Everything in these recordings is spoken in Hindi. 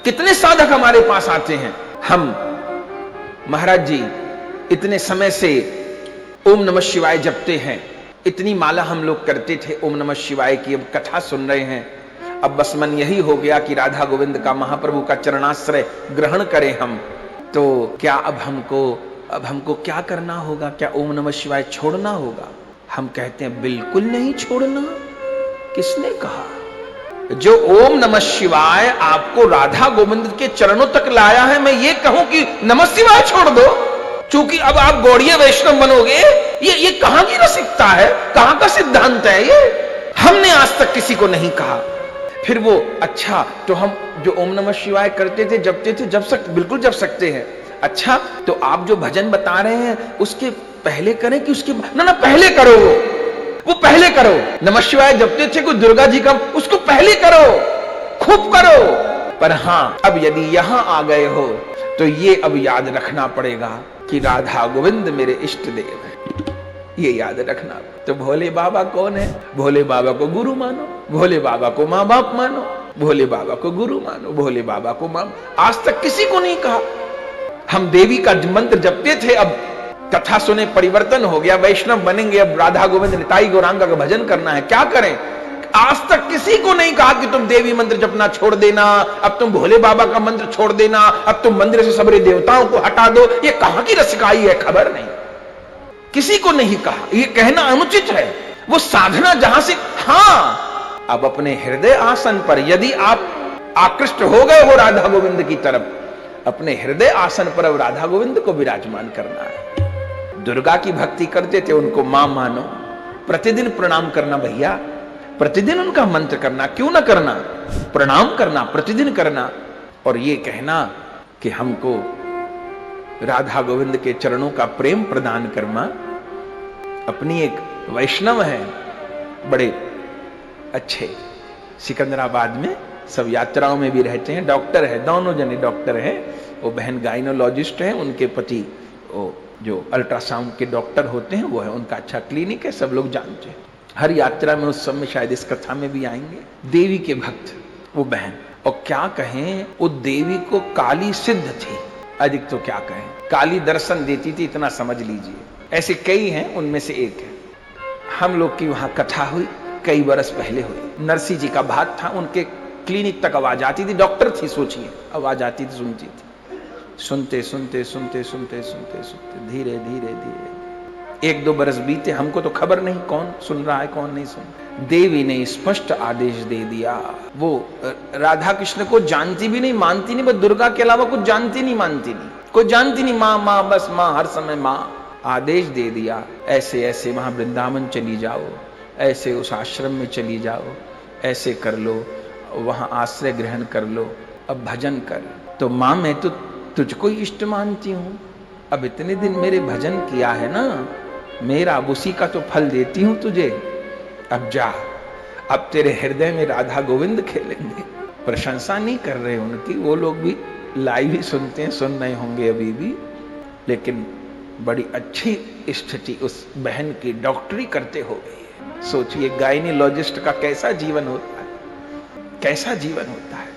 कितने साधक हमारे पास आते हैं, हम महाराज जी इतने समय से ओम नमः शिवाय जपते हैं, इतनी माला हम लोग करते थे ओम नमः शिवाय की, अब कथा सुन रहे हैं, अब बस मन यही हो गया कि राधा गोविंद का, महाप्रभु का चरणाश्रय ग्रहण करें हम, तो क्या अब हमको क्या करना होगा? क्या ओम नमः शिवाय छोड़ना होगा? हम कहते हैं बिल्कुल नहीं छोड़ना। किसने कहा? जो ओम नमः शिवाय आपको राधा गोविंद के चरणों तक लाया है, मैं ये कहूं कि नमः शिवाय छोड़ दो क्योंकि अब आप गौड़ीय वैष्णव बनोगे, ये कहां की रसिकता है, कहां का सिद्धांत है ये? हमने आज तक किसी को नहीं कहा। फिर वो अच्छा, तो हम जो ओम नमः शिवाय करते थे, जपते थे, बिल्कुल जप सकते हैं। अच्छा, तो आप जो भजन बता रहे हैं उसके पहले करें कि उसके ना पहले करो, वो पहले करो। नमः शिवाय जपते थे कोई दुर्गा जी का, उसको पहले करो, खूब करो। पर हां, अब यदि यहां आ गए हो तो ये अब याद रखना पड़ेगा कि राधा गोविंद मेरे इष्ट देव है, ये याद रखना। तो भोले बाबा कौन है? भोले बाबा को गुरु मानो, भोले बाबा को माँ बाप मानो, भोले बाबा को गुरु मानो, भोले बाबा को माँ। आज तक किसी को नहीं कहा। हम देवी का मंत्र जपते थे, अब कथा सुने परिवर्तन हो गया, वैष्णव बनेंगे, अब राधा गोविंद निताई गौरांगा का भजन करना है, क्या करें? आज तक किसी को नहीं कहा कि तुम देवी मंत्र जपना छोड़ देना, अब तुम भोले बाबा का मंत्र छोड़ देना, अब तुम मंदिर से सबरे देवताओं को हटा दो। ये कहां की रसिकाई है, खबर नहीं, किसी को नहीं कहा। ये कहना अनुचित है। वो साधना जहां से, हां, अब अपने हृदय आसन पर यदि आप आकृष्ट हो गए हो राधा गोविंद की तरफ, अपने हृदय आसन पर अब राधा गोविंद को विराजमान करना है। दुर्गा की भक्ति करते थे, उनको मां मानो, प्रतिदिन प्रणाम करना भैया, प्रतिदिन उनका मंत्र करना, क्यों ना करना, प्रणाम करना, प्रतिदिन करना। और ये कहना कि हमको राधा गोविंद के चरणों का प्रेम प्रदान कर मां। अपनी एक वैष्णव है, बड़े अच्छे, सिकंदराबाद में सब यात्राओं में भी रहते हैं, डॉक्टर है, दोनों जने डॉक्टर हैं। वो बहन गाइनोलॉजिस्ट हैं, उनके पति वो जो अल्ट्रासाउंड के डॉक्टर होते हैं वो है, उनका अच्छा क्लिनिक है, सब लोग जानते हैं। हर यात्रा में उस समय शायद इस कथा में भी आएंगे। देवी के भक्त वो बहन, और क्या कहें, वो देवी को काली सिद्ध थी, अधिक तो क्या कहें, काली दर्शन देती थी, इतना समझ लीजिए। ऐसे कई हैं, उनमें से एक है। हम लोग की वहां कथा हुई, कई बरस पहले हुई। नरसी जी का भाग था, उनके क्लिनिक तक आवाज आती थी, डॉक्टर थी, सोचिए, आवाज आती थी, सुनती थी। सुनते सुनते सुनते सुनते सुनते सुनते धीरे धीरे धीरे 1-2 बरस बीते, हमको तो खबर नहीं कौन सुन रहा है कौन नहीं सुन। देवी ने स्पष्ट आदेश दे दिया। वो राधा कृष्ण को जानती भी नहीं, मानती नहीं, बस दुर्गा के अलावा कुछ जानती नहीं, मानती नहीं, कुछ जानती नहीं, माँ माँ, बस माँ, हर समय माँ। आदेश दे दिया, ऐसे ऐसे वहां वृंदावन चली जाओ, ऐसे उस आश्रम में चली जाओ, ऐसे कर लो, वहां आश्रय ग्रहण कर लो, अब भजन कर। तो माँ, मैं तो तुझको इष्ट मानती हूं, अब इतने दिन मेरे भजन किया है ना मेरा, अब उसी का तो फल देती हूं तुझे, अब जा, अब तेरे हृदय में राधा गोविंद खेलेंगे। प्रशंसा नहीं कर रहे उनकी, वो लोग भी लाइव ही सुनते हैं, सुन रहे होंगे अभी भी, लेकिन बड़ी अच्छी स्थिति उस बहन की डॉक्टरी करते हो गई है। सोचिए गायनियोलॉजिस्ट का कैसा जीवन होता है, कैसा जीवन होता है।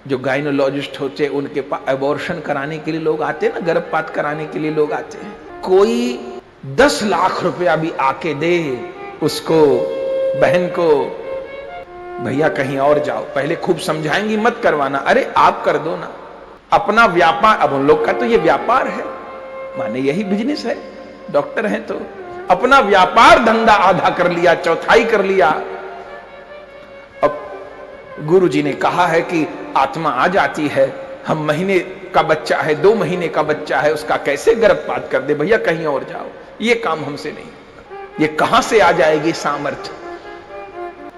जो गायनियोलॉजिस्ट होते हैं उनके पास एबॉर्शन कराने के लिए लोग आते हैं ना, गर्भपात कराने के लिए लोग आते हैं। कोई 10 लाख रुपया भी आके दे उसको, बहन को, भैया कहीं और जाओ, पहले खूब समझाएंगी मत करवाना, अरे आप कर दो ना, अपना व्यापार। अब उन लोग का तो ये व्यापार है, माने यही बिजनेस है, डॉक्टर हैं तो अपना व्यापार धंधा आधा कर लिया, चौथाई कर लिया। अब गुरुजी ने कहा है कि आत्मा आ जाती है, हम महीने का बच्चा है, 2 महीने का बच्चा है, उसका कैसे गर्भपात कर दे, भैया कहीं और जाओ, ये काम हमसे नहीं। ये कहां से आ जाएगी सामर्थ्य?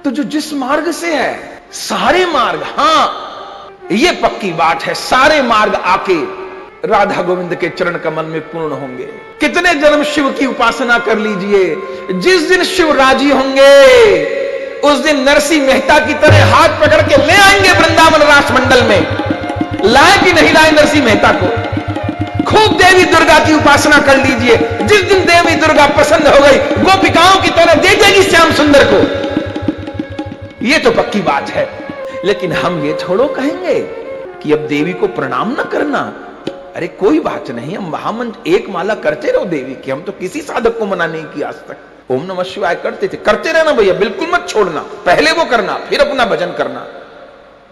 तो जो जिस मार्ग से है, सारे मार्ग, हां ये पक्की बात है, सारे मार्ग आके राधा गोविंद के चरण कमल में पूर्ण होंगे। कितने जन्म शिव की उपासना कर लीजिए, जिस दिन शिव राजी होंगे उस दिन नरसिंह मेहता की तरह हाथ पकड़ के ले आएंगे वृंदावन रास मंडल में। लाए कि नहीं लाए नरसिंह मेहता को? खूब देवी दुर्गा की उपासना कर लीजिए, जिस दिन देवी दुर्गा प्रसन्न हो गई, गोपिकाओं की तरह दे देगी श्याम सुंदर को। ये तो पक्की बात है। लेकिन हम ये थोड़ो कहेंगे कि अब देवी को प्रणाम ना करना। अरे कोई बात नहीं, हम महामंत्र एक माला करते रहो देवी की, हम तो किसी साधक को मना नहीं किया आज तक। ओम नमः शिवाय करते थे, करते रहना भैया, बिल्कुल मत छोड़ना, पहले वो करना फिर अपना भजन करना।